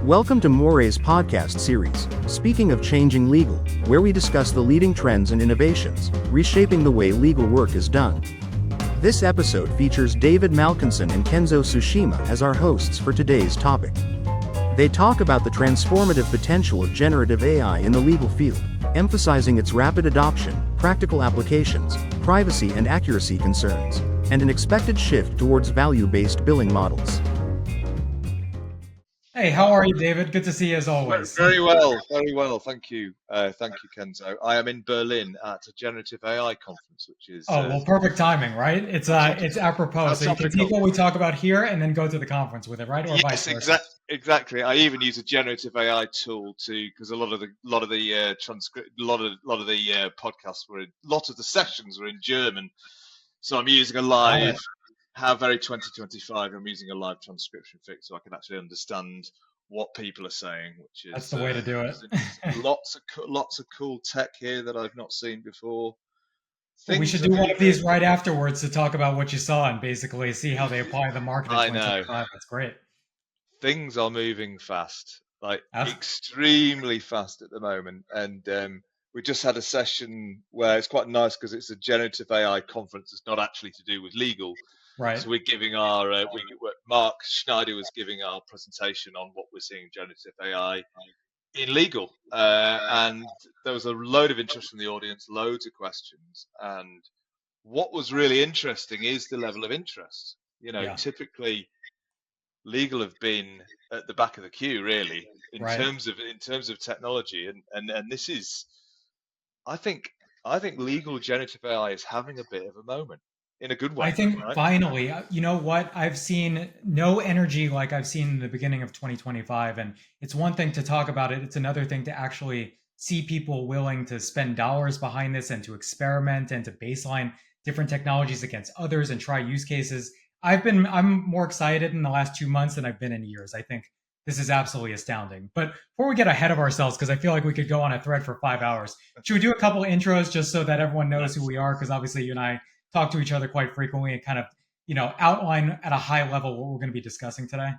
Welcome to Morae's podcast series, Speaking of Changing Legal, where we discuss the leading trends and innovations, reshaping the way legal work is done. This episode features David Malkinson and Kenzo Tsushima as our hosts for today's topic. They talk about the transformative potential of generative AI in the legal field, emphasizing its rapid adoption, practical applications, privacy and accuracy concerns, and an expected shift towards value-based billing models. Hey, how are you, David? Good to see you as always. Very well. Thank you. Thank you, Kenzo. I am in Berlin at a Generative AI conference, which is... Perfect timing, right? It's apropos. So you can take what we talk about here and then go to the conference with it, right? Or yes, exactly. I even use a generative AI tool because a lot of the podcasts a lot of the sessions were in German, so I'm using a live. How very 2025. I'm using a live transcription fix so I can actually understand what people are saying, which is that's the way to do it. lots of cool tech here that I've not seen before. We should do one of these right afterwards to talk about what you saw and basically see how they apply the market. I know. That's great. Things are moving fast, extremely fast at the moment. And we just had a session where it's quite nice because it's a generative AI conference. It's not actually to do with legal. Right. So we're giving our, Mark Schneider was giving our presentation on what we're seeing in generative AI in legal. And there was a load of interest from the audience, loads of questions. And what was really interesting is the level of interest. Typically legal have been at the back of the queue, really, in terms of technology. And this is, I think legal generative AI is having a bit of a moment. In a good way. I think finally, you know what? I've seen no energy like I've seen in the beginning of 2025. And it's one thing to talk about it. It's another thing to actually see people willing to spend dollars behind this and to experiment and to baseline different technologies against others and try use cases. I'm more excited in the last 2 months than I've been in years. I think this is absolutely astounding. But before we get ahead of ourselves, because I feel like we could go on a thread for 5 hours, should we do a couple intros just so that everyone knows who we are? Because obviously you and I talk to each other quite frequently and kind of, outline at a high level what we're going to be discussing today.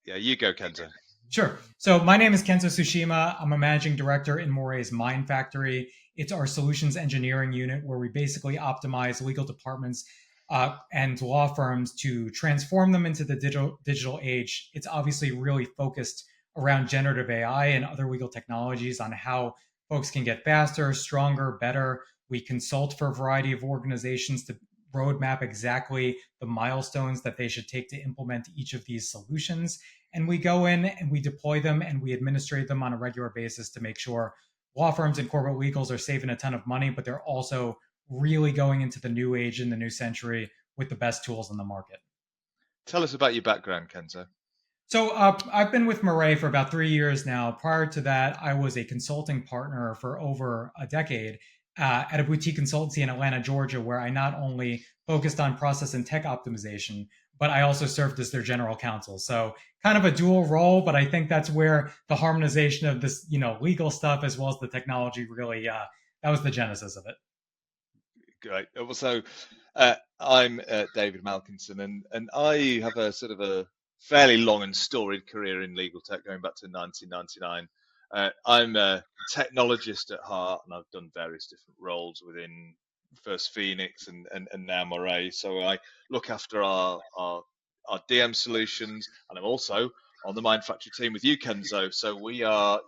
Yeah, you go, Kenzo. Sure. So my name is Kenzo Tsushima. I'm a managing director in Morae's Mind Factory. It's our solutions engineering unit where we basically optimize legal departments and law firms to transform them into the digital age. It's obviously really focused around generative AI and other legal technologies on how folks can get faster, stronger, better. We consult for a variety of organizations to roadmap exactly the milestones that they should take to implement each of these solutions. And we go in and we deploy them and we administrate them on a regular basis to make sure law firms and corporate legals are saving a ton of money, but they're also really going into the new age and the new century with the best tools in the market. Tell us about your background, Kenzo. So I've been with Morae for about 3 years now. Prior to that, I was a consulting partner for over a decade at a boutique consultancy in Atlanta, Georgia, where I not only focused on process and tech optimization, but I also served as their general counsel. So kind of a dual role, but I think that's where the harmonization of this, legal stuff as well as the technology really, that was the genesis of it. Great. So I'm David Malkinson, and I have a sort of a fairly long and storied career in legal tech going back to 1999. I'm a technologist at heart, and I've done various different roles within first Phoenix and now Morae. So I look after our DM solutions, and I'm also on the Mind Factory team with you, Kenzo. So we are,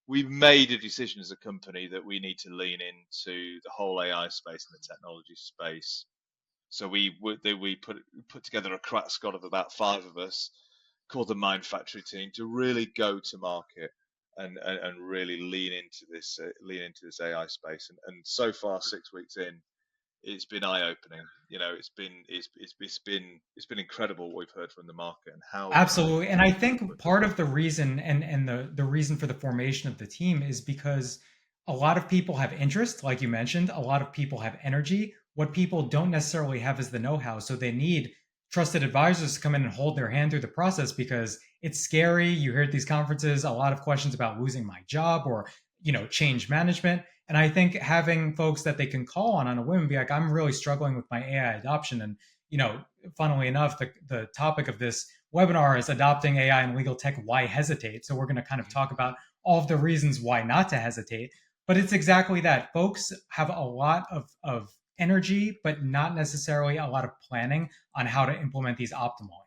we've made a decision as a company that we need to lean into the whole AI space and the technology space. So we put together a crack squad of about 5 of us called the Mind Factory team to really go to market and really lean into this AI space. And so far, 6 weeks in, it's been eye-opening. It's been incredible what we've heard from the market and how absolutely. And I think part of the reason and the reason for the formation of the team is because a lot of people have interest, like you mentioned. A lot of people have energy. What people don't necessarily have is the know-how. So they need trusted advisors to come in and hold their hand through the process because it's scary. You hear at these conferences a lot of questions about losing my job or, change management. And I think having folks that they can call on a whim and be like, I'm really struggling with my AI adoption. And, funnily enough, the topic of this webinar is adopting AI in legal tech, why hesitate? So we're going to kind of talk about all of the reasons why not to hesitate. But it's exactly that. Folks have a lot of energy, but not necessarily a lot of planning on how to implement these optimally.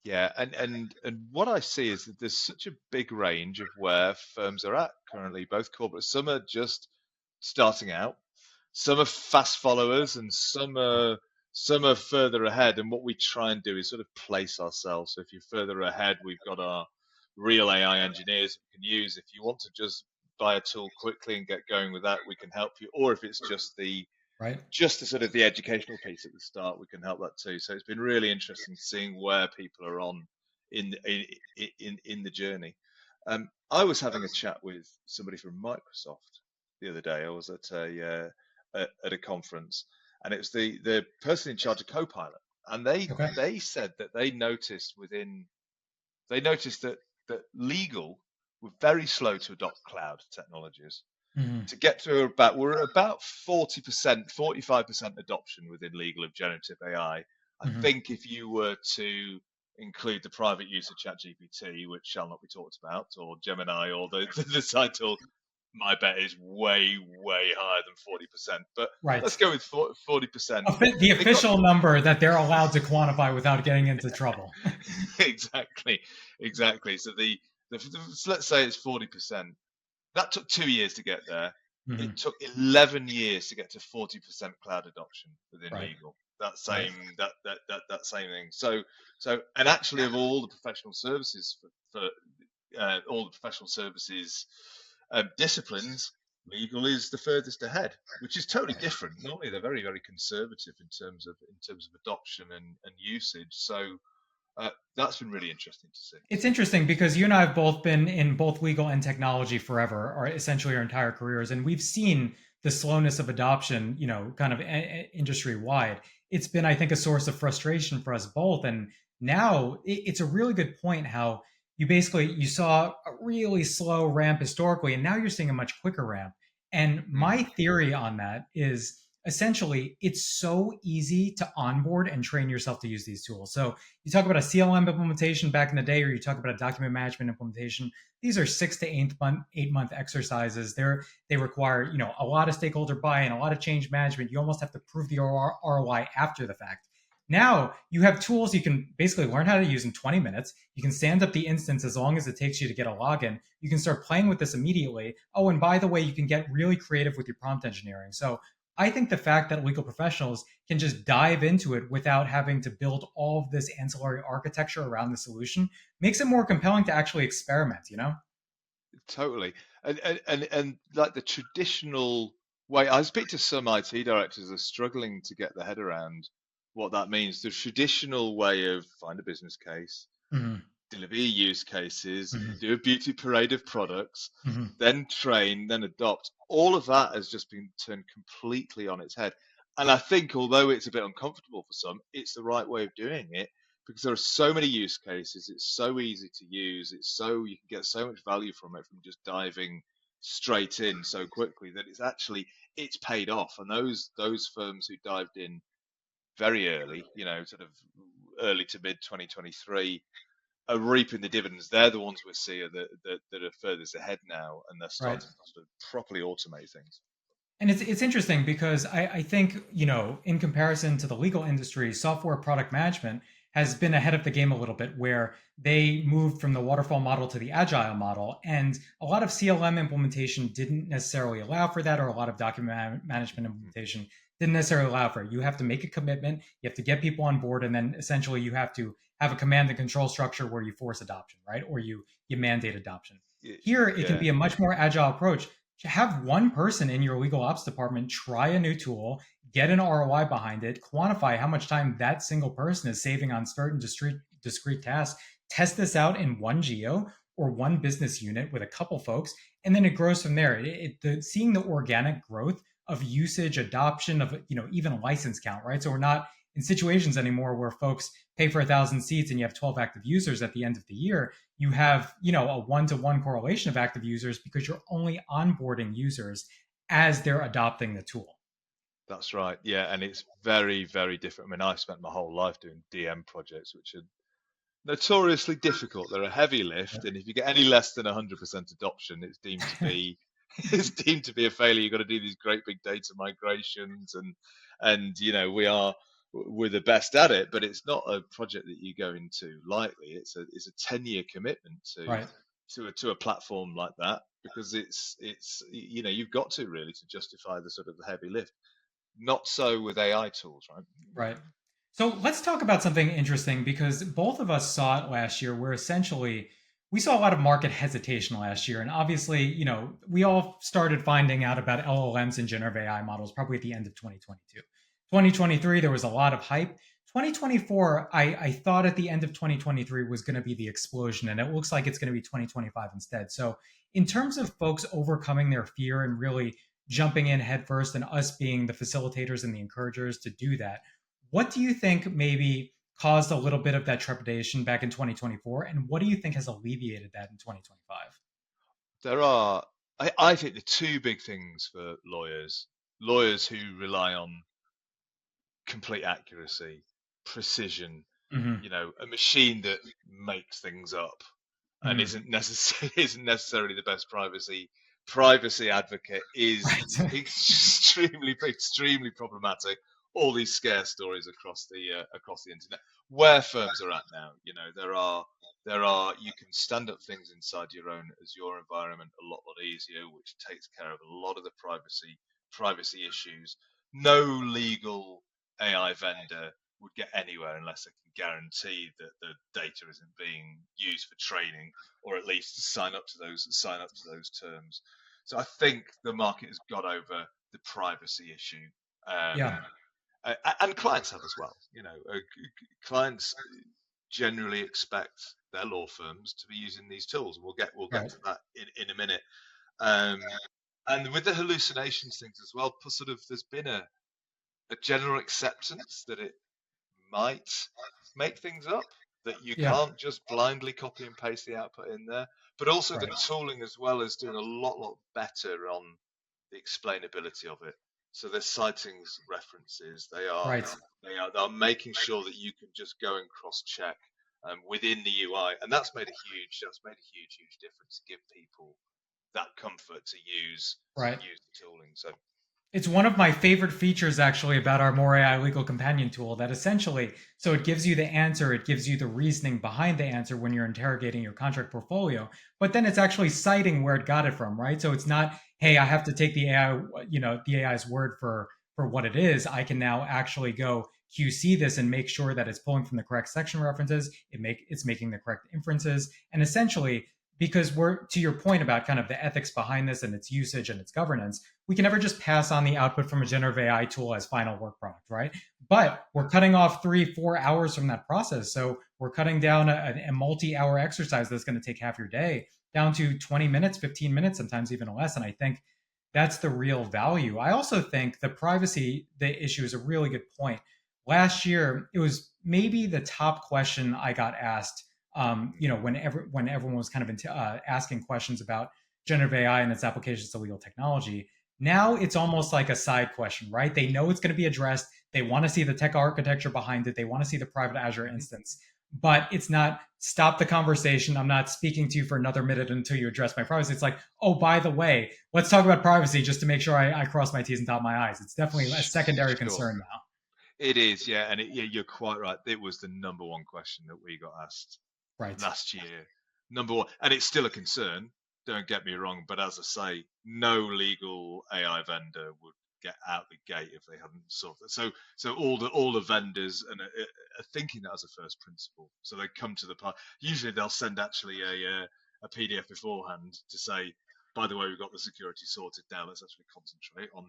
Yeah, and what I see is that there's such a big range of where firms are at currently, both corporate. Some are just starting out, some are fast followers, and some are further ahead. And what we try and do is sort of place ourselves. So if you're further ahead, we've got our real AI engineers we can use. If you want to just buy a tool quickly and get going with that, we can help you. Or if it's Right. just the sort of the educational piece at the start, we can help that too. So it's been really interesting seeing where people are on in the journey. I was having a chat with somebody from Microsoft the other day. I was at a conference, and it was the person in charge of Copilot, and Okay. they said that they noticed that legal were very slow to adopt cloud technologies Mm-hmm. to get to about we're at about 40%, 45% adoption within legal of generative AI. I Mm-hmm. think if you were to include the private use of ChatGPT, which shall not be talked about, or Gemini, or the title, my bet is way, way higher than 40%. But let's Right. go with 40%. The They got official number that they're allowed to quantify without getting into trouble. exactly, exactly. So so let's say it's 40%. That took 2 years to get there. Mm-hmm. It took 11 years to get to 40% cloud adoption within Right. legal. That Right. same that same thing. So and actually of all the professional services for all the professional services disciplines, legal is the furthest ahead, which is totally different. Normally they're very very conservative in terms of adoption and usage. So that's been really interesting to see. It's interesting because you and I have both been in both legal and technology forever, or essentially our entire careers, and we've seen the slowness of adoption, kind of industry wide. It's been, I think, a source of frustration for us both. And now it's a really good point how you saw a really slow ramp historically, and now you're seeing a much quicker ramp. And my Mm, theory on that is essentially it's so easy to onboard and train yourself to use these tools. So you talk about a CLM implementation back in the day, or you talk about a document management implementation. These are 6 to 8 month exercises. They require a lot of stakeholder buy-in, a lot of change management. You almost have to prove the ROI after the fact. Now you have tools you can basically learn how to use in 20 minutes. You can stand up the instance as long as it takes you to get a login. You can start playing with this immediately. Oh, and by the way, you can get really creative with your prompt engineering. So I think the fact that legal professionals can just dive into it without having to build all of this ancillary architecture around the solution makes it more compelling to actually experiment. totally. And like the traditional way, I speak to some IT directors that are struggling to get their head around what that means. The traditional way of find a business case, Mm-hmm. deliver your use cases, Mm-hmm. do a beauty parade of products, Mm-hmm. then train, then adopt. All of that has just been turned completely on its head. And I think, although it's a bit uncomfortable for some, it's the right way of doing it because there are so many use cases. It's so easy to use. You can get so much value from it from just diving straight in so quickly that it's paid off. And those firms who dived in very early, sort of early to mid 2023 are reaping the dividends. They're the ones we see that are furthest ahead now, and they're Right. starting to sort of properly automate things. And it's interesting because I think, in comparison to the legal industry, software product management has been ahead of the game a little bit where they moved from the waterfall model to the agile model. And a lot of CLM implementation didn't necessarily allow for that, or a lot of document management implementation didn't necessarily allow for it. You have to make a commitment, you have to get people on board, and then essentially you have to have a command and control structure where you force adoption, right? Or you mandate adoption. Here, it can Yeah, be a much more agile approach to have one person in your legal ops department try a new tool, get an ROI behind it, quantify how much time that single person is saving on certain discrete tasks, test this out in one geo or one business unit with a couple folks, and then it grows from there. Seeing the organic growth of usage, adoption of even license count, right? So we're not in situations anymore where folks pay for 1,000 seats and you have 12 active users at the end of the year. You have a one-to-one correlation of active users because you're only onboarding users as they're adopting the tool. that's right. Yeah, and it's very, very different. I mean, I've spent my whole life doing DM projects, which are notoriously difficult. They're a heavy lift, and if you get any less than 100% adoption, it's deemed to be it's deemed to be a failure. You've got to do these great big data migrations, and we're the best at it, but it's not a project that you go into lightly. It's a 10-year commitment Right. to a platform like that, because it's you've got to really to justify the sort of the heavy lift. Not so with AI tools, right? Right. So let's talk about something interesting because both of us saw it last year where essentially we saw a lot of market hesitation last year. And obviously, we all started finding out about LLMs and generative AI models probably at the end of 2022. 2023, there was a lot of hype. 2024, I thought at the end of 2023 was going to be the explosion, and it looks like it's going to be 2025 instead. So, in terms of folks overcoming their fear and really jumping in headfirst and us being the facilitators and the encouragers to do that, what do you think maybe caused a little bit of that trepidation back in 2024? And what do you think has alleviated that in 2025? There are, I think, the two big things for lawyers who rely on complete accuracy, precision, Hmm. a machine that makes things up and Hmm. isn't necessarily isn't necessarily the best privacy advocate is Right. extremely problematic. All these scare stories across the internet. Where firms are at now, there are you can stand up things inside your own as your environment a lot easier, which takes care of a lot of the privacy issues. No legal AI vendor would get anywhere unless they can guarantee that the data isn't being used for training, or at least sign up to those terms. So I think the market has got over the privacy issue, Yeah. and clients have as well. Clients generally expect their law firms to be using these tools, and we'll get Right. to that in a minute. Um, and with the hallucinations things as well, sort of there's been a general acceptance that it might make things up, that you Yeah. can't just blindly copy and paste the output in there, but also the Right. tooling as well is doing a lot better on the explainability of it. So there's sightings references. Right. They're making sure that you can just go and cross check within the UI, and that's made a huge difference to give people that comfort to Right. use the tooling. So It's one of my favorite features actually about our Morae legal companion tool that essentially, so it gives you the answer, it gives you the reasoning behind the answer when you're interrogating your contract portfolio, but then it's actually citing where it got it from, right? So it's not, hey, I have to take the AI, the AI's word for what it is. I can now actually go QC this and make sure that it's pulling from the correct section references, it's making the correct inferences, and essentially because we're to your point about kind of the ethics behind this and its usage and its governance, we can never just pass on the output from a generative AI tool as final work product, right? But we're cutting off 3-4 hours from that process. So we're cutting down a multi-hour exercise that's going to take half your day down to 20 minutes, 15 minutes, sometimes even less. And I think that's the real value. I also think the issue is a really good point. Last year, it was maybe the top question I got asked. When everyone was kind of asking questions about generative AI and its applications to legal technology, now it's almost like a side question, right? They know it's going to be addressed. They want to see the tech architecture behind it. They want to see the private Azure instance, but it's not stop the conversation. I'm not speaking to you for another minute until you address my privacy. It's like, oh, by the way, let's talk about privacy just to make sure I cross my T's and dot my I's. It's definitely a secondary sure. concern now. It is, yeah, and yeah, you're quite right. It was the number one question that we got asked Right. last year. Number one, and it's still a concern. Don't get me wrong, but as I say, no legal AI vendor would get out the gate if they hadn't solved it. So all the vendors are thinking that as a first principle. So they come to the part. Usually they'll send actually a PDF beforehand to say, by the way, we've got the security sorted now. Let's actually concentrate on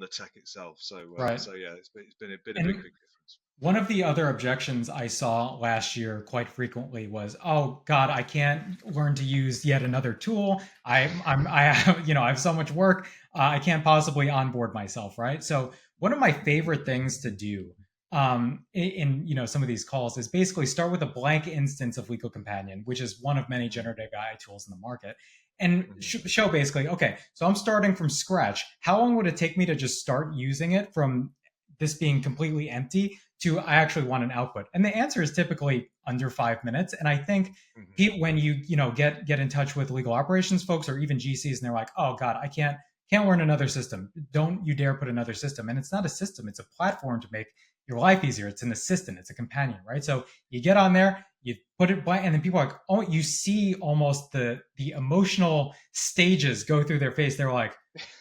the tech itself. Right. So yeah, it's been a big And difference. one of the other objections I saw last year quite frequently was, "Oh God, I can't learn to use yet another tool. I have, I have so much work. I can't possibly onboard myself." Right. So one of my favorite things to do some of these calls is basically start with a blank instance of Legal Companion, which is one of many generative AI tools in the market, and Mm-hmm. show basically, okay, so I'm starting from scratch. How long would it take me to just start using it from this being completely empty to I actually want an output? And the answer is typically under 5 minutes. And I think Hmm. when you know get in touch with legal operations folks or even GCs and they're like, oh God, I can't learn another system. Don't you dare put another system. And it's not a system, it's a platform to make your life easier. It's an assistant, it's a companion, right? So you get on there, you put it blank, and then people are like, oh, you see almost the emotional stages go through their face. They're like,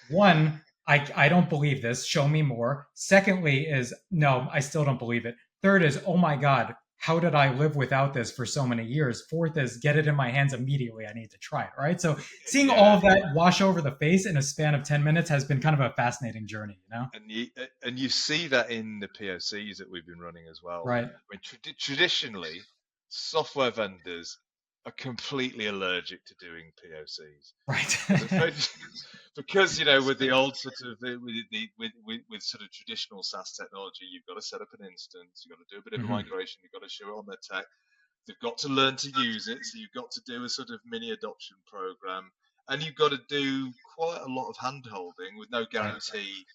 one, I don't believe this. Show me more. Secondly, is no, I still don't believe it. Third is, oh my God, how did I live without this for so many years? Fourth is, get it in my hands immediately. I need to try it. Right. So seeing all Yeah, of that wash over the face in a span of 10 minutes has been kind of a fascinating journey, you know? and you see that in the POCs that we've been running as well. Right. I mean, traditionally, software vendors are completely allergic to doing POCs Right. because because with the old sort of with sort of traditional SaaS technology, you've got to set up an instance, you've got to do a bit of a Hmm. migration, you've got to show it on their tech. They've got to learn to use it, so you've got to do a sort of mini adoption program, and you've got to do quite a lot of hand holding with no Right. guarantee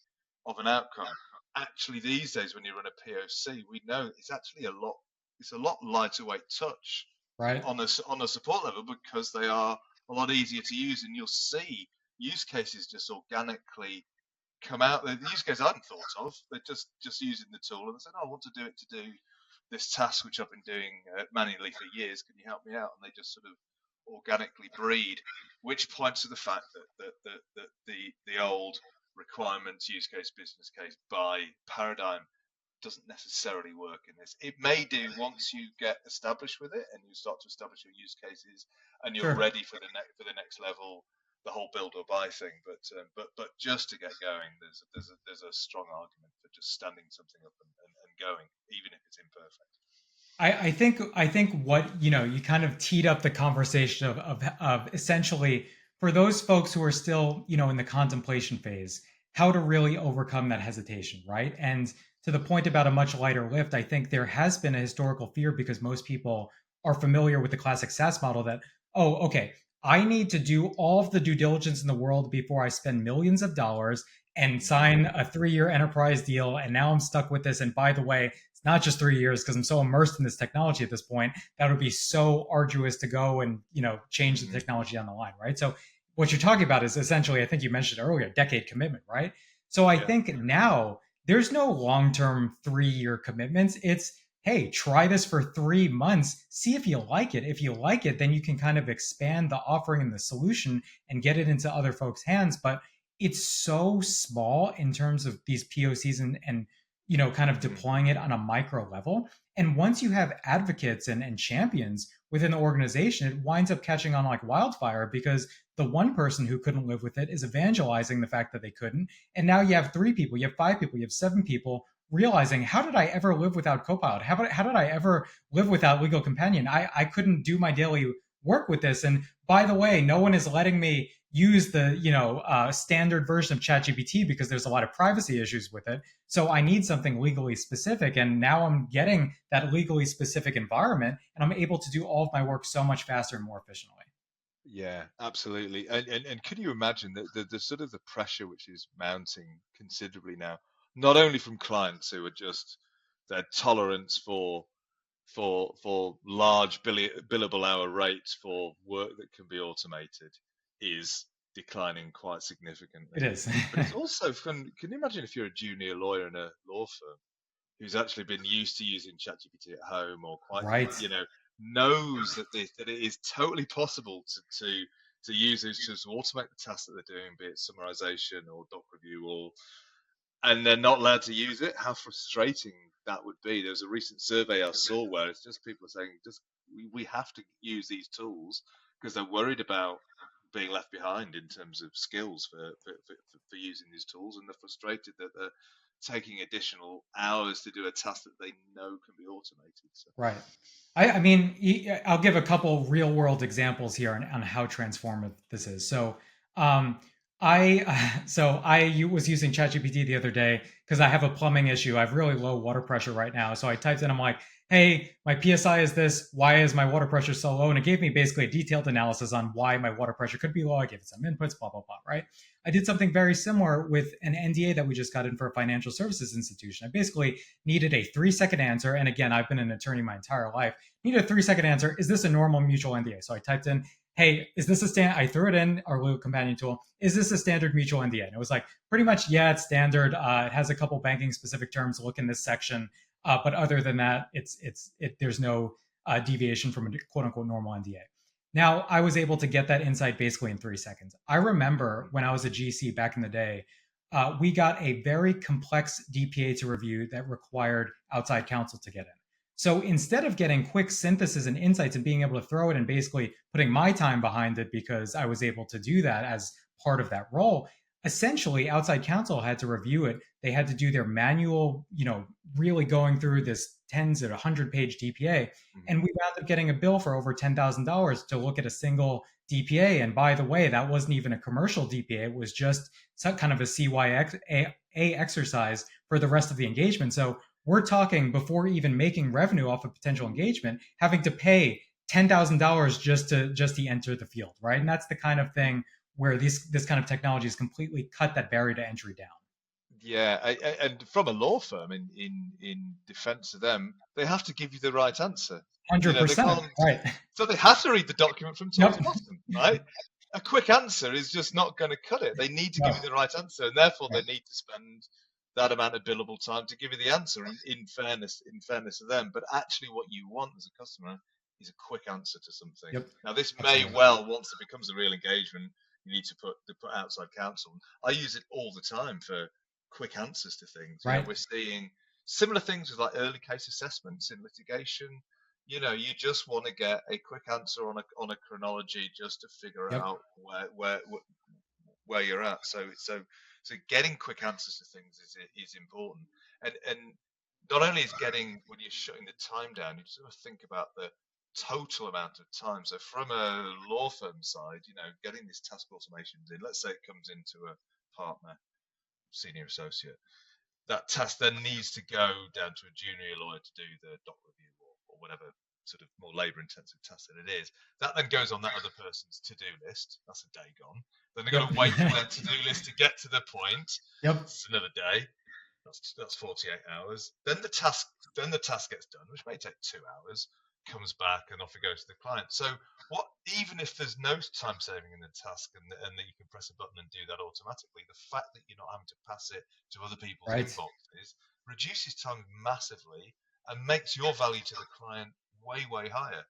of an outcome. Actually, these days when you run a POC, we know it's actually it's a lot lighter weight touch Right. on a support level because they are a lot easier to use, and you'll see use cases just organically come out. The use case I hadn't thought of. They're just using the tool and they said, "Oh, I want to do it to do this task which I've been doing manually for years. Can you help me out?" And they just sort of organically breed, which points to the fact that the old requirements, use case, business case, buy paradigm doesn't necessarily work in this. It may do once you get established with it and you start to establish your use cases and you're Sure. ready for the next level, the whole build or buy thing. But just to get going, there's a strong argument for just standing something up and going, even if it's imperfect. I think what you kind of teed up the conversation of essentially for those folks who are still in the contemplation phase, how to really overcome that hesitation, right? And to the point about a much lighter lift, I think there has been a historical fear because most people are familiar with the classic SaaS model that, oh, okay, I need to do all of the due diligence in the world before I spend millions of dollars and Mm, sign a 3-year enterprise deal, and now I'm stuck with this. And by the way, not just 3 years because I'm so immersed in this technology at this point that would be so arduous to go and change the mm, technology on the line, right? So what you're talking about is essentially, I think you mentioned earlier, decade commitment, right? So I yeah. think now there's no long-term 3-year commitments. It's hey, try this for 3 months, see if you like it. If you like it, then you can kind of expand the offering and the solution and get it into other folks' hands. But it's so small in terms of these POCs and kind of Mm, deploying it on a micro level. And once you have advocates and champions within the organization, it winds up catching on like wildfire because the one person who couldn't live with it is evangelizing the fact that they couldn't. And now you have 3 people, you have 5 people, you have 7 people realizing, how did I ever live without Copilot? How did I ever live without Legal Companion? I couldn't do my daily work with this. And by the way, no one is letting me use the standard version of ChatGPT because there's a lot of privacy issues with it. So I need something legally specific. And now I'm getting that legally specific environment and I'm able to do all of my work so much faster and more efficiently. yeah, absolutely. And can you imagine the sort of the pressure which is mounting considerably now, not only from clients who are just their tolerance for large billable hour rates for work that can be automated is declining quite It significantly. is. But it's also fun. Can you imagine if you're a junior lawyer in a law firm who's actually been used to using ChatGPT at home or quite, Right. knows that it is totally possible to use those tools to automate the tasks that they're doing, be it summarization or doc review or and they're not allowed to use it, how frustrating that would be. There was a recent survey I saw where it's just people saying, just we have to use these tools because they're worried about being left behind in terms of skills for using these tools, and they're frustrated that they're taking additional hours to do a task that they know can be automated. So, Right. I mean, I'll give a couple real world examples here on how transformative this is. So, um, I was using ChatGPT the other day because I have a plumbing issue. I have really low water pressure right now. So I typed in, I'm like, hey, my PSI is this. Why is my water pressure so low? And it gave me basically a detailed analysis on why my water pressure could be low. I gave it some inputs, blah, blah, blah, right? I did something very similar with an NDA that we just got in for a financial services institution. I basically needed a 3-second answer. And again, I've been an attorney my entire life. Needed a 3-second answer. Is this a normal mutual NDA? So I typed in, hey, is this a I threw it in our legal companion tool. Is this a standard mutual NDA? And it was like, pretty much, yeah, it's standard. It has a couple banking specific terms. Look in this section. But other than that, there's no deviation from a quote unquote normal NDA. Now, I was able to get that insight basically in 3 seconds. I remember when I was a GC back in the day, we got a very complex DPA to review that required outside counsel to get in. So instead of getting quick synthesis and insights and being able to throw it and basically putting my time behind it because I was able to do that as part of that role, essentially outside counsel had to review it. They had to do their manual, really going through this tens or 100-page DPA. And we wound up getting a bill for over $10,000 to look at a single DPA. And by the way, that wasn't even a commercial DPA. It was just some kind of a CYA exercise for the rest of the engagement. So we're talking, before even making revenue off a potential engagement, having to pay $10,000 just to enter the field, right? And that's the kind of thing where this kind of technology has completely cut that barrier to entry down. Yeah, and from a law firm, in defence of them, they have to give you the right answer. 100%, right? So they have to read the document from top to Yep. bottom, right? A quick answer is just not going to cut it. They need to give you the right answer, and therefore they need to spend that amount of billable time to give you the answer. In fairness to them, but actually, what you want as a customer is a quick answer to something. Yep. Now, this may well, once it becomes a real engagement, you need to put outside counsel. I use it all the time for quick answers to things. Right. We're seeing similar things with like early case assessments in litigation. You just want to get a quick answer on a chronology just to figure out where you're at. So getting quick answers to things is important. And not only is getting, when you're shutting the time down, you sort of think about the total amount of time. So from a law firm side, getting this task automations in, let's say it comes into a partner, senior associate, that task then needs to go down to a junior lawyer to do the doc review or whatever sort of more labor intensive task that it is. That then goes on that other person's to-do list. That's a day gone. Then they've got to wait for their to-do list to get to the point. Yep. It's another day. That's 48 hours. Then the task gets done, which may take 2 hours, comes back, and off it goes to the client. So even if there's no time saving in the task and that you can press a button and do that automatically, the fact that you're not having to pass it to other people's inboxes reduces time massively and makes your value to the client way higher.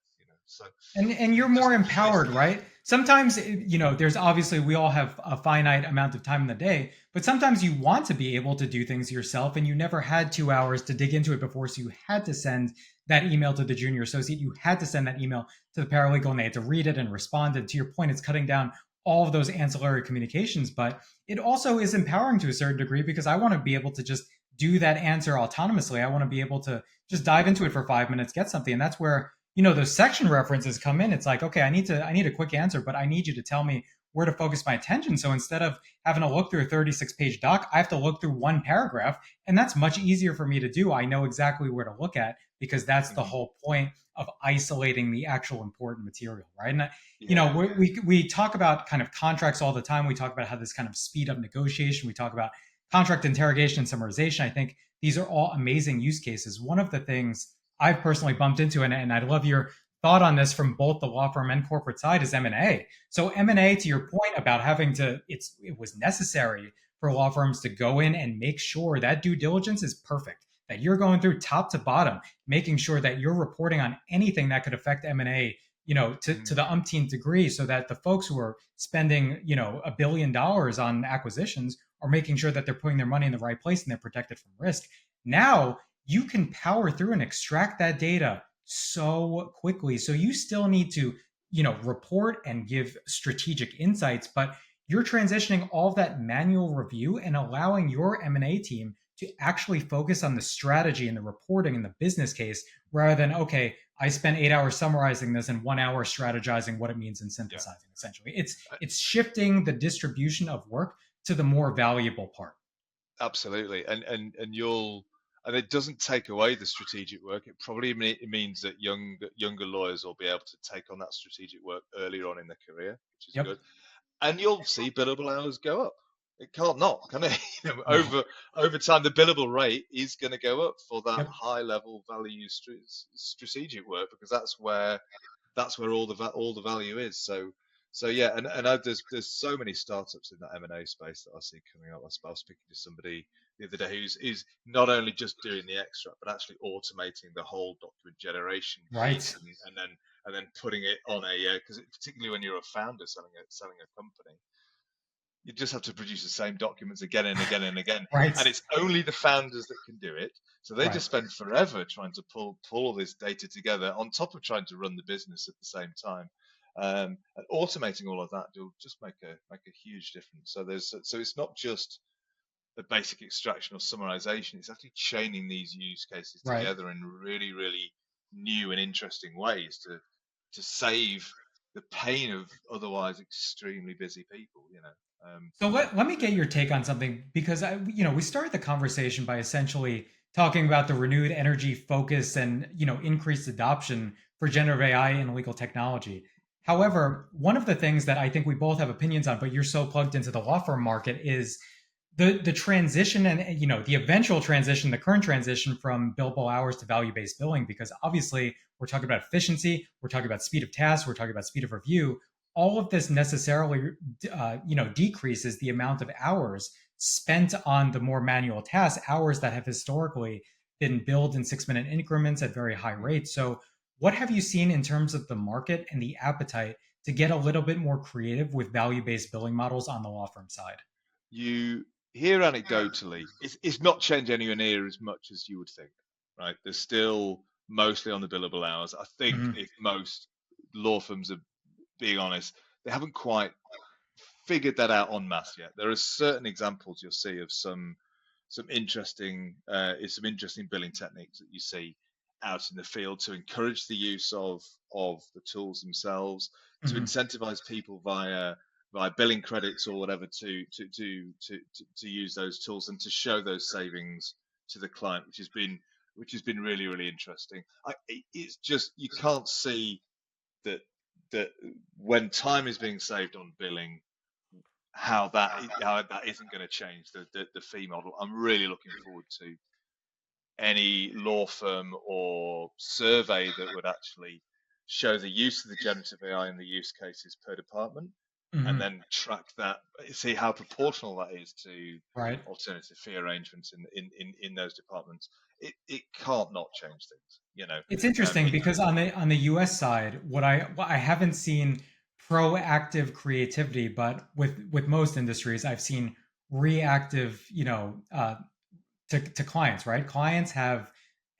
So and you're more empowered, right? Sometimes, there's obviously, we all have a finite amount of time in the day, but sometimes you want to be able to do things yourself, and you never had 2 hours to dig into it before, so you had to send that email to the junior associate, you had to send that email to the paralegal, and they had to read it and respond. And to your point, it's cutting down all of those ancillary communications, but it also is empowering to a certain degree, because I want to be able to just do that answer autonomously. I want to be able to just dive into it for 5 minutes, get something. And that's where, those section references come in. It's like, okay, I need a quick answer, but I need you to tell me where to focus my attention. So instead of having to look through a 36-page doc, I have to look through one paragraph, and that's much easier for me to do. I know exactly where to look at, because that's the whole point of isolating the actual important material, right? And we talk about kind of contracts all the time. We talk about how this kind of speed up negotiation. We talk about contract interrogation and summarization. I think these are all amazing use cases. One of the things I've personally bumped into, and I'd love your thought on this from both the law firm and corporate side, is M&A. So M&A, to your point about having to, it was necessary for law firms to go in and make sure that due diligence is perfect, that you're going through top to bottom, making sure that you're reporting on anything that could affect M&A, to the umpteenth degree, so that the folks who are spending, $1 billion on acquisitions are making sure that they're putting their money in the right place and they're protected from risk. Now you can power through and extract that data so quickly. So you still need to, report and give strategic insights, but you're transitioning all of that manual review and allowing your M&A team to actually focus on the strategy and the reporting and the business case, rather than, okay, I spent 8 hours summarizing this and 1 hour strategizing what it means and synthesizing. Essentially, it's shifting the distribution of work to the more valuable part. Absolutely. And and it doesn't take away the strategic work. It probably means that younger lawyers will be able to take on that strategic work earlier on in their career, which is Yep. good. And you'll see billable hours go up. It can't not, can it? No. Over time, the billable rate is going to go up for that Yep. high level value strategic work, because that's where all the value is. So yeah, there's so many startups in that M&A space that I see coming up. I was speaking to somebody the other day who's not only just doing the extract, but actually automating the whole document generation Right. piece, and then putting it on a, because particularly when you're a founder selling a company, you just have to produce the same documents again and again and again, Right. and it's only the founders that can do it. So they Right. just spend forever trying to pull all this data together, on top of trying to run the business at the same time. And automating all of that will just make a huge difference. So it's not just the basic extraction or summarization; it's actually chaining these use cases Right. together in really, really new and interesting ways to save the pain of otherwise extremely busy people. So let me So get your take on something because we started the conversation by essentially talking about the renewed energy focus and increased adoption for generative AI and legal technology. However, one of the things that I think we both have opinions on, but you're so plugged into the law firm market, is the transition and the eventual transition, the current transition from billable hours to value based billing. Because obviously we're talking about efficiency, we're talking about speed of tasks, we're talking about speed of review. All of this necessarily decreases the amount of hours spent on the more manual tasks, hours that have historically been billed in 6-minute increments at very high rates. So what have you seen in terms of the market and the appetite to get a little bit more creative with value based billing models on the law firm side? you hear anecdotally, it's not changed anywhere near as much as you would think, right? They're still mostly on the billable hours. I think Mm-hmm. if most law firms are being honest, they haven't quite figured that out en masse yet. There are certain examples you'll see of some interesting billing techniques that you see out in the field to encourage the use of the tools themselves, to Mm-hmm. incentivize people via billing credits or whatever to use those tools and to show those savings to the client, which has been really, really interesting. It's just, you can't see that that when time is being saved on billing, how that isn't going to change the fee model. I'm really looking forward to any law firm or survey that would actually show the use of the generative AI and the use cases per department, and Mm-hmm. then track that, see how proportional that is to Right. alternative fee arrangements in those departments. It can't not change things, It's interesting it, because on the US side, what I haven't seen proactive creativity, but with most industries, I've seen reactive, to clients, right? Clients have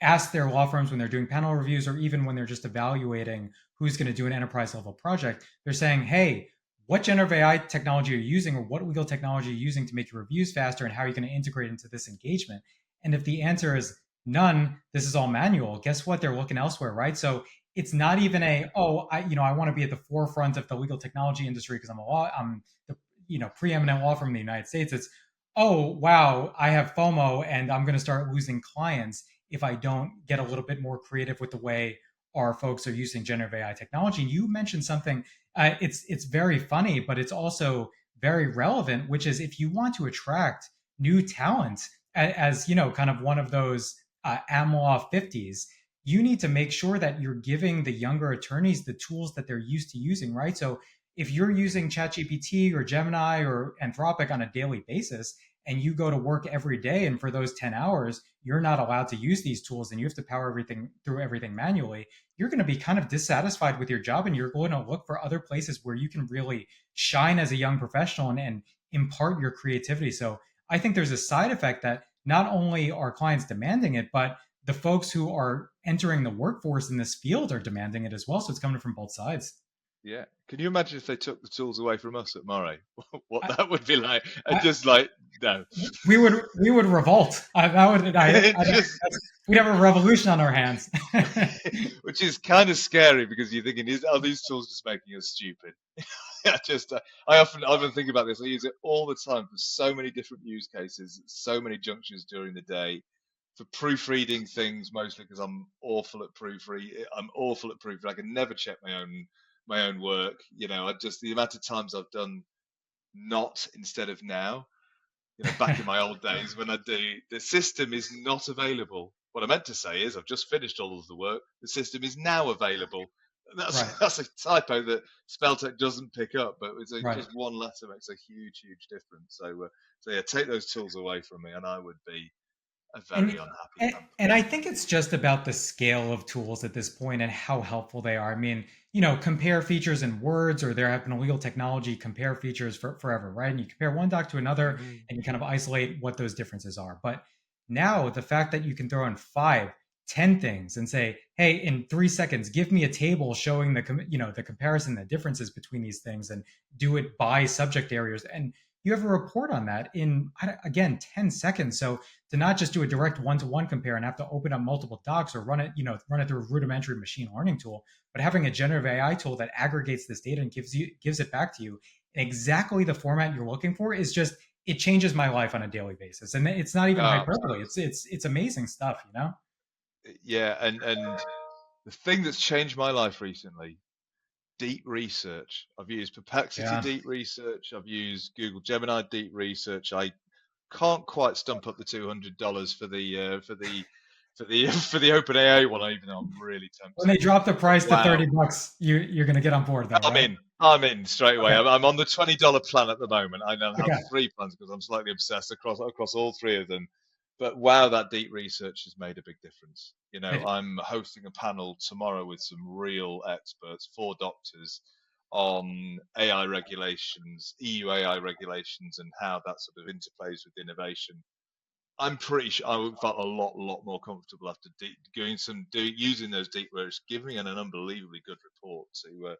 asked their law firms when they're doing panel reviews or even when they're just evaluating who's going to do an enterprise level project, they're saying, hey, what generative AI technology are you using or what legal technology are you using to make your reviews faster and how are you going to integrate into this engagement? And if the answer is none, this is all manual, guess what? They're looking elsewhere, right? So it's not even I want to be at the forefront of the legal technology industry because I'm the preeminent law firm in the United States. It's oh, wow, I have FOMO and I'm going to start losing clients if I don't get a little bit more creative with the way our folks are using generative AI technology. And you mentioned something, it's very funny, but it's also very relevant, which is if you want to attract new talent as, kind of one of those AmLaw 50s, you need to make sure that you're giving the younger attorneys the tools that they're used to using, right? So if you're using ChatGPT or Gemini or Anthropic on a daily basis, and you go to work every day and for those 10 hours you're not allowed to use these tools and you have to power everything manually, you're going to be kind of dissatisfied with your job and you're going to look for other places where you can really shine as a young professional and impart your creativity. So I think there's a side effect that not only are clients demanding it, but the folks who are entering the workforce in this field are demanding it as well. So it's coming from both sides. Yeah. Can you imagine if they took the tools away from us at Morae? What I, that would be like? And I, just like, no. we would revolt. That would It just, we'd have a revolution on our hands. which is kind of scary, because you're thinking, are these tools just making us stupid? I often think about this. I use it all the time for so many different use cases, so many junctions during the day. for proofreading things, mostly because I'm awful at proofreading. I'm awful at proofreading. I can never check my own work. I just, the amount of times I've done not instead of now. Back in my old days when I do, the system is not available. What I meant to say is I've just finished all of the work. The system is now available. That's Right. that's a typo that Spellcheck doesn't pick up, but Right. just one letter makes a huge difference. So yeah, take those tools away from me, and I would be a very And, unhappy and camper. and I think it's just about the scale of tools at this point and how helpful they are. I mean, compare features in words, or there have been legal technology compare features for forever, right? And you compare one doc to another, Mhm. and you kind of isolate what those differences are. But now the fact that you can throw in 5, 10 things and say, hey, in 3 seconds, give me a table showing the comparison, the differences between these things, and do it by subject areas, and you have a report on that in, again, 10 seconds. So to not just do a direct one-to-one compare and have to open up multiple docs or run it through a rudimentary machine learning tool, but having a generative AI tool that aggregates this data and gives it back to you in exactly the format you're looking for is just, it changes my life on a daily basis. And it's not even Oh, hyperbole. It's amazing stuff. yeah, and the thing that's changed my life recently, deep research. I've used Perplexity Yeah. deep research. I've used Google Gemini deep research. I can't quite stump up the $200 for the for the OpenAI one, even though I'm really When they tempted. drop the But price to wow, $30, you're gonna get on board though, I'm right? in. I'm in straight away. Okay. I'm on the $20 plan at the moment. I now have Okay. 3 plans because I'm slightly obsessed across all three of them. But wow, that deep research has made a big difference. It, I'm hosting a panel tomorrow with some real experts, 4 doctors, on AI regulations, EU AI regulations, and how that sort of interplays with innovation. I'm pretty sure I felt a lot more comfortable after using those deep words, giving an unbelievably good report to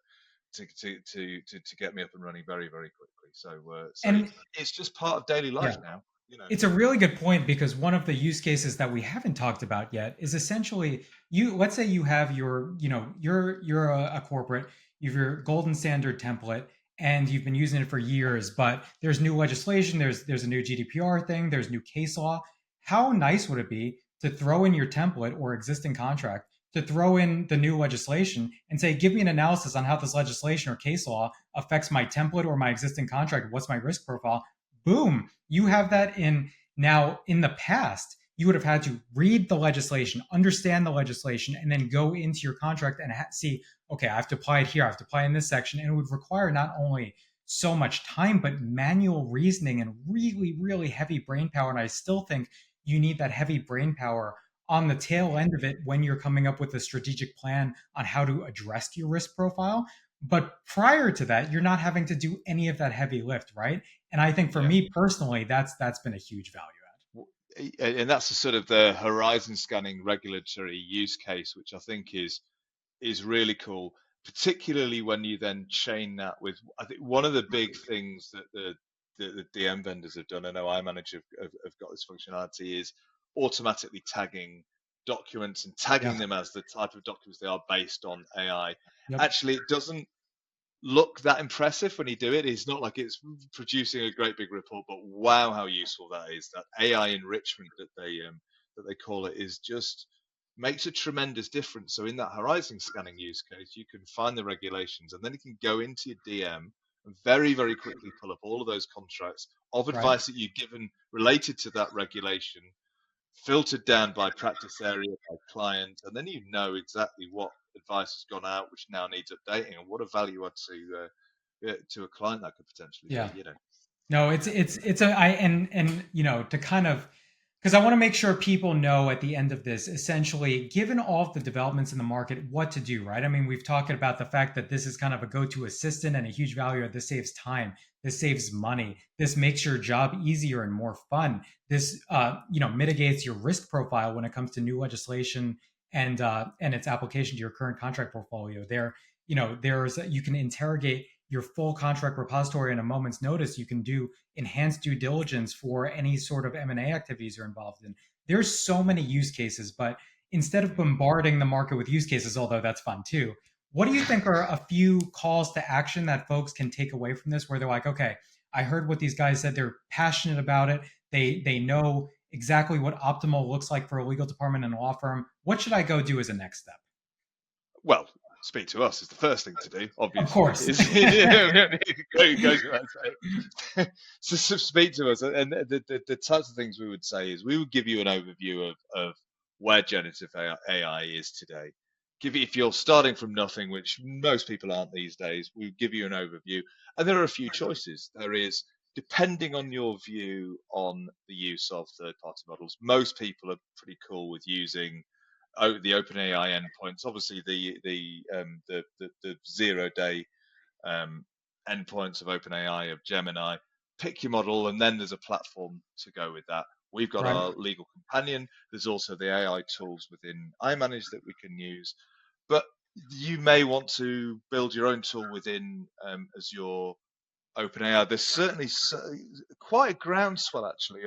get me up and running very quickly. So and it's just part of daily yeah. life now. It's a really good point, because one of the use cases that we haven't talked about yet is essentially, let's say you have you're a corporate, you have your golden standard template, and you've been using it for years, but there's new legislation, there's a new GDPR thing, there's new case law. How nice would it be to throw in your template or existing contract, to throw in the new legislation and say, give me an analysis on how this legislation or case law affects my template or my existing contract, what's my risk profile? Boom, you have that in. Now, in the past, you would have had to read the legislation, understand the legislation, and then go into your contract and see, okay, I have to apply it here, I have to apply in this section. And it would require not only so much time, but manual reasoning and really heavy brain power. And I still think you need that heavy brain power on the tail end of it when you're coming up with a strategic plan on how to address your risk profile. But prior to that, you're not having to do any of that heavy lift, right? And I think for Yeah. me personally, that's been a huge value And that's the sort of the horizon scanning regulatory use case, which I think is really cool, particularly when you then chain that with, I think one of the big things that the DM vendors have done, I know iManage have got this functionality, is automatically tagging documents and add. tagging Yeah. them as the type of documents they are based on AI. Yep. Actually, it doesn't look that impressive when you do it. It's not like it's producing a great big report, but wow, how useful that is. That AI enrichment that they call it is just makes a tremendous difference. So in that horizon scanning use case, you can find the regulations, and then you can go into your DM and very quickly pull up all of those contracts of Right. advice that you've given related to that regulation, filtered down by practice area, by client, and then you know exactly what advice has gone out, which now needs updating, and what a value add to a client that could potentially be. Yeah. No, it's a I and to kind of, because I want to make sure people know at the end of this, essentially, given all of the developments in the market, what to do, right? I mean, we've talked about the fact that this is kind of a go-to assistant and a huge value. This saves time, this saves money, this makes your job easier and more fun. This mitigates your risk profile when it comes to new legislation and its application to your current contract portfolio. There's you can interrogate your full contract repository in a moment's notice. You can do enhanced due diligence for any sort of M&A activities you're involved in. There's so many use cases, but instead of bombarding the market with use cases, although that's fun too, what do you think are a few calls to action that folks can take away from this, where they're like, okay, I heard what these guys said, they're passionate about it, they know exactly what optimal looks like for a legal department and a law firm, what should I go do as a next step? Well, speak to us is the first thing to do. Of Obviously, course. is it goes without saying. So speak to us, and the types of things we would say is we would give you an overview of where generative AI is today. Give you, if you're starting from nothing, which most people aren't these days, we would give you an overview, and there are a few choices. There is, depending on your view on the use of third-party models, most people are pretty cool with using the OpenAI endpoints. Obviously, the 0 day endpoints of OpenAI, of Gemini. Pick your model, and then there's a platform to go with that. We've got Right. our legal companion. There's also the AI tools within iManage that we can use. But you may want to build your own tool within Azure OpenAI. There's certainly quite a groundswell actually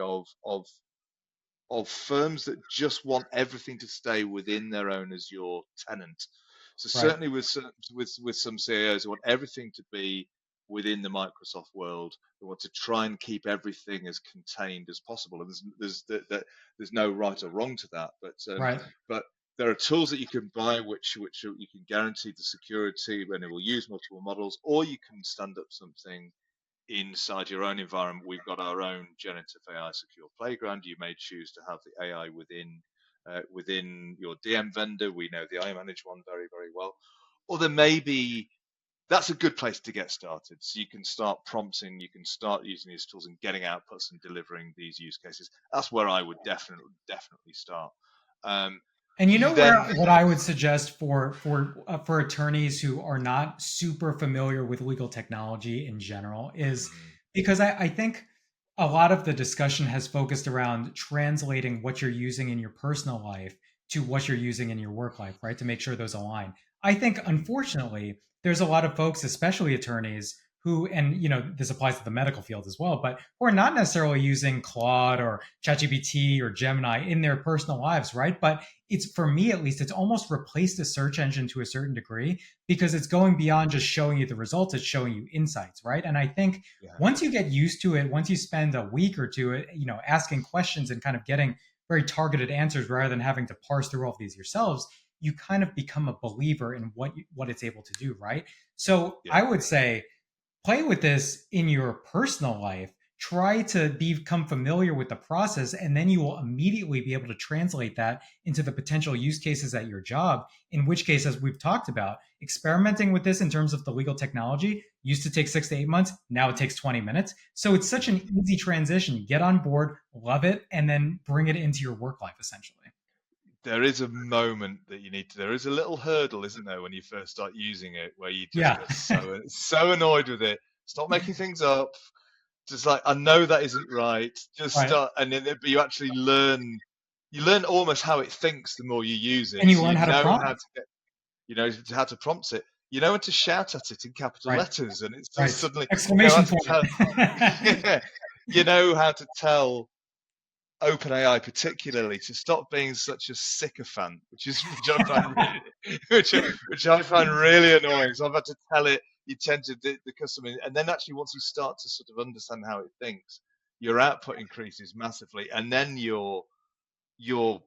of firms that just want everything to stay within their own Azure tenant. So Right. certainly with some CIOs who want everything to be within the Microsoft world, they want to try and keep everything as contained as possible. And there's no right or wrong to that, Right. but there are tools that you can buy which you can guarantee the security when it will use multiple models, or you can stand up something inside your own environment. We've got our own generative AI secure playground. You may choose to have the AI within your DM vendor. We know the iManage one very, very well. Or there may be, that's a good place to get started. So you can start prompting, you can start using these tools and getting outputs and delivering these use cases. That's where I would definitely start. And you You know where then, what I would suggest for attorneys who are not super familiar with legal technology in general is because I think a lot of the discussion has focused around translating what you're using in your personal life to what you're using in your work life, right? To make sure those align. I think unfortunately there's a lot of folks, especially attorneys, who, and this applies to the medical field as well, but who are not necessarily using Claude or ChatGPT or Gemini in their personal lives, right? But it's, for me at least, it's almost replaced a search engine to a certain degree because it's going beyond just showing you the results, it's showing you insights, right? And I think yeah, once you get used to it, once you spend a week or two asking questions and kind of getting very targeted answers rather than having to parse through all of these yourselves, you kind of become a believer in what it's able to do, right? So yeah. I would say play with this in your personal life. Try to become familiar with the process, and then you will immediately be able to translate that into the potential use cases at your job. In which case, as we've talked about, experimenting with this in terms of the legal technology used to take 6 to 8 months. Now it takes 20 minutes. So it's such an easy transition. Get on board, love it, and then bring it into your work life essentially. There is a moment that you need to, there is a little hurdle, isn't there, when you first start using it, where you just Yeah. get so annoyed with it. Stop making things up. Just like, I know that isn't right. Just Right. start, and then but you actually learn. You learn almost how it thinks the more you use And it. you So learn you how to know prompt. how to get, how to prompt it. You know when to shout at it in capital Right. letters, and it's just Right. suddenly you know how Exclamation to tell. point. Yeah, you know how to tell OpenAI particularly to stop being such a sycophant, which I find really, which I find really annoying. So I've had to tell it. You tend to the customer, and then actually once you start to sort of understand how it thinks, your output increases massively, and then your your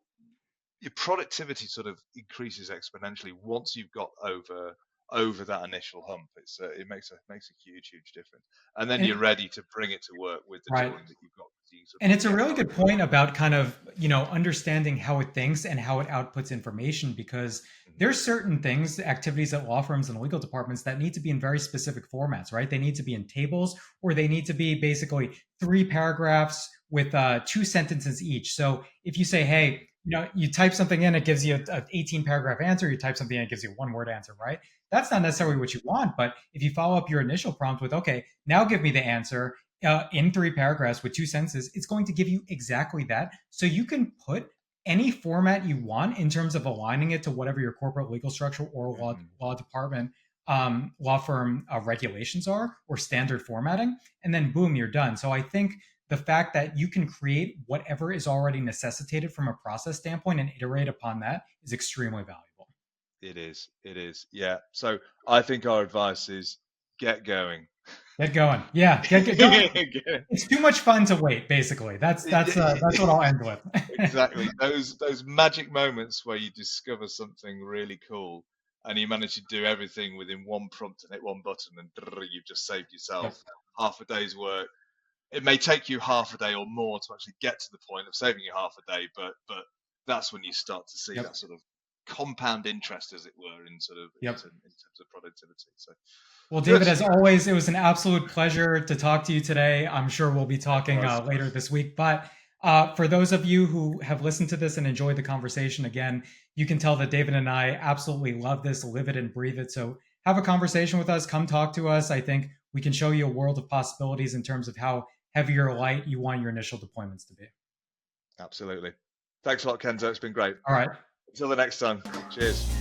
productivity sort of increases exponentially once you've got over that initial hump. It makes a huge difference, and then you're And ready to bring it to work with the right. tooling that you've got. So you sort And of it's a get really on. good point about kind of, understanding how it thinks and how it outputs information because there's certain things, activities at law firms and legal departments that need to be in very specific formats, right? They need to be in tables or they need to be basically 3 paragraphs with 2 sentences each. So if you say, hey, you type something in, it gives you a 18 paragraph answer. You type something in, it gives you a 1 word answer, right? That's not necessarily what you want. But if you follow up your initial prompt with, okay, now give me the answer, in 3 paragraphs with 2 sentences, it's going to give you exactly that. So you can put any format you want in terms of aligning it to whatever your corporate legal structure or law department, law firm regulations are, or standard formatting, and then boom, you're done. So I think the fact that you can create whatever is already necessitated from a process standpoint and iterate upon that is extremely valuable. It is, yeah. So I think our advice is get going. Get going. Yeah, don't. It's too much fun to wait. Basically, that's what I'll end with. Exactly. Those magic moments where you discover something really cool and you manage to do everything within one prompt and hit one button, and you've just saved yourself Yep. half a day's work. It may take you half a day or more to actually get to the point of saving you half a day, but that's when you start to see Yep. that sort of compound interest, as it were, in sort of Yep. in terms of productivity. So, well, David, as always, it was an absolute pleasure to talk to you today. I'm sure we'll be talking later this week. But for those of you who have listened to this and enjoyed the conversation, again, you can tell that David and I absolutely love this, live it and breathe it. So have a conversation with us. Come talk to us. I think we can show you a world of possibilities in terms of how heavy or light you want your initial deployments to be. Absolutely. Thanks a lot, Kenzo. It's been great. All right. Until the next time. Cheers.